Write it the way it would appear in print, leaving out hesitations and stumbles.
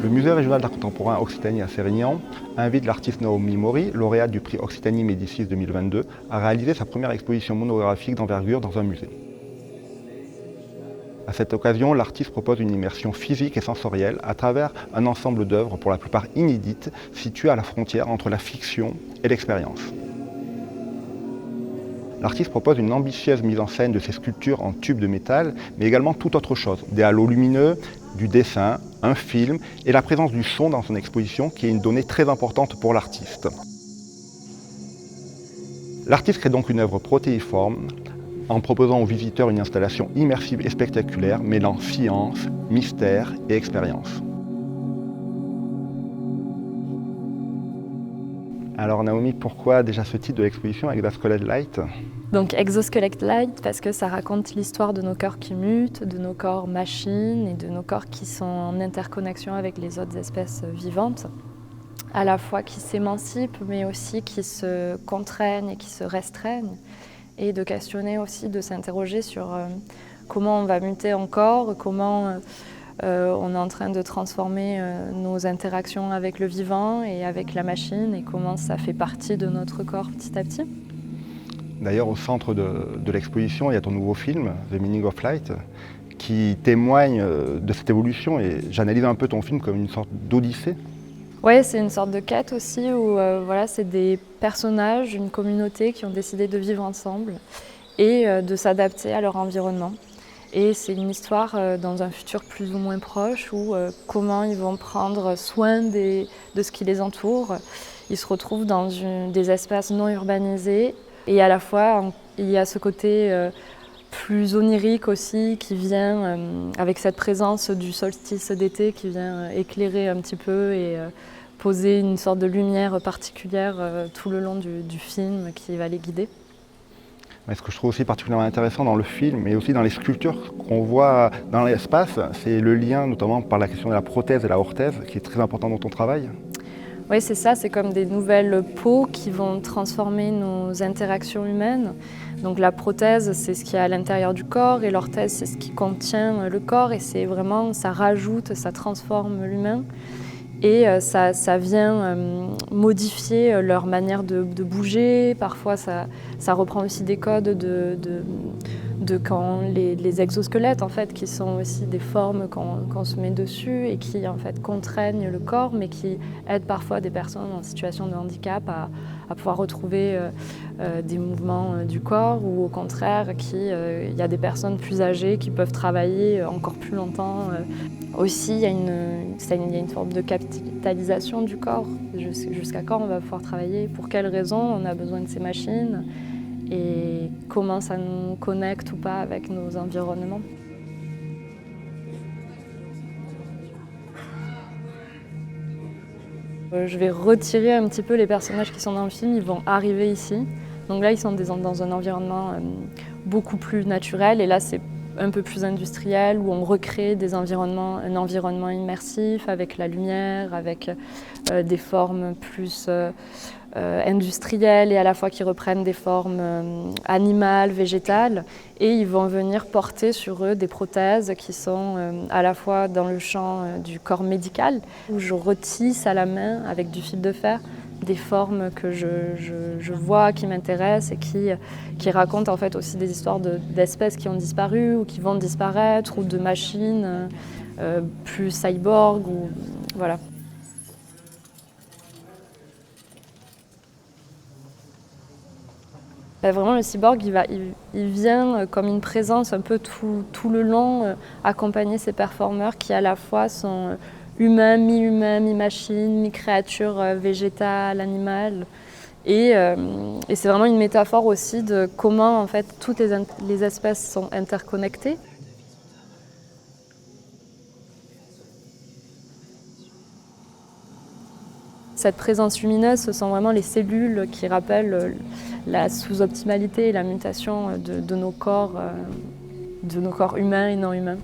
Le Musée régional d'art contemporain Occitanie à Sérignan invite l'artiste Naomi Mori, lauréate du prix Occitanie Médicis 2022, à réaliser sa première exposition monographique d'envergure dans un musée. À cette occasion, l'artiste propose une immersion physique et sensorielle à travers un ensemble d'œuvres pour la plupart inédites, situées à la frontière entre la fiction et l'expérience. L'artiste propose une ambitieuse mise en scène de ses sculptures en tubes de métal, mais également tout autre chose. Des halos lumineux, du dessin, un film et la présence du son dans son exposition qui est une donnée très importante pour l'artiste. L'artiste crée donc une œuvre protéiforme en proposant aux visiteurs une installation immersive et spectaculaire mêlant science, mystère et expérience. Alors Naomi, pourquoi déjà ce titre de l'exposition Exosquelette Light? Donc Exosquelette Light parce que ça raconte l'histoire de nos corps qui mutent, de nos corps machines et de nos corps qui sont en interconnexion avec les autres espèces vivantes, à la fois qui s'émancipent mais aussi qui se contraignent et qui se restreignent, et de questionner aussi, de s'interroger sur comment on va muter encore, comment on est en train de transformer nos interactions avec le vivant et avec la machine et comment ça fait partie de notre corps petit à petit. D'ailleurs, au centre de l'exposition, il y a ton nouveau film, The Meaning of Light, qui témoigne de cette évolution. Et j'analyse un peu ton film comme une sorte d'odyssée. Oui, c'est une sorte de quête aussi où voilà, c'est des personnages, une communauté qui ont décidé de vivre ensemble et de s'adapter à leur environnement. Et c'est une histoire dans un futur plus ou moins proche où comment ils vont prendre soin de ce qui les entoure. Ils se retrouvent dans des espaces non urbanisés et à la fois il y a ce côté plus onirique aussi qui vient avec cette présence du solstice d'été qui vient éclairer un petit peu et poser une sorte de lumière particulière tout le long du film qui va les guider. Mais ce que je trouve aussi particulièrement intéressant dans le film et aussi dans les sculptures qu'on voit dans l'espace, c'est le lien notamment par la question de la prothèse et la orthèse qui est très important dans ton travail. Oui, c'est ça, c'est comme des nouvelles peaux qui vont transformer nos interactions humaines. Donc la prothèse, c'est ce qu'il y a à l'intérieur du corps et l'orthèse, c'est ce qui contient le corps et c'est vraiment, ça rajoute, ça transforme l'humain. Et ça vient modifier leur manière de bouger. Parfois, ça reprend aussi des codes de quand les exosquelettes, en fait, qui sont aussi des formes qu'on se met dessus et qui, en fait, contraignent le corps, mais qui aident parfois des personnes en situation de handicap à pouvoir retrouver des mouvements du corps ou, au contraire, il y a des personnes plus âgées qui peuvent travailler encore plus longtemps. Aussi, il y a une forme de capitalisation du corps. Jusqu'à quand on va pouvoir travailler? Pour quelles raisons on a besoin de ces machines? Et comment ça nous connecte ou pas avec nos environnements? Je vais retirer un petit peu les personnages qui sont dans le film, ils vont arriver ici. Donc là, ils sont dans un environnement beaucoup plus naturel et là, c'est un peu plus industriel où on recrée un environnement immersif avec la lumière, avec des formes plus industrielles et à la fois qui reprennent des formes animales, végétales. Et ils vont venir porter sur eux des prothèses qui sont à la fois dans le champ du corps médical, où je retisse à la main avec du fil de fer des formes que je vois, qui m'intéressent et qui racontent en fait aussi des histoires d'espèces qui ont disparu ou qui vont disparaître ou de machines plus cyborg ou voilà. Vraiment le cyborg il vient comme une présence un peu tout le long accompagner ces performeurs qui à la fois sont humain, mi-machine, mi-créature végétale, animale. Et c'est vraiment une métaphore aussi de comment en fait, toutes les espèces sont interconnectées. Cette présence lumineuse, ce sont vraiment les cellules qui rappellent la sous-optimalité et la mutation de nos corps humains et non humains.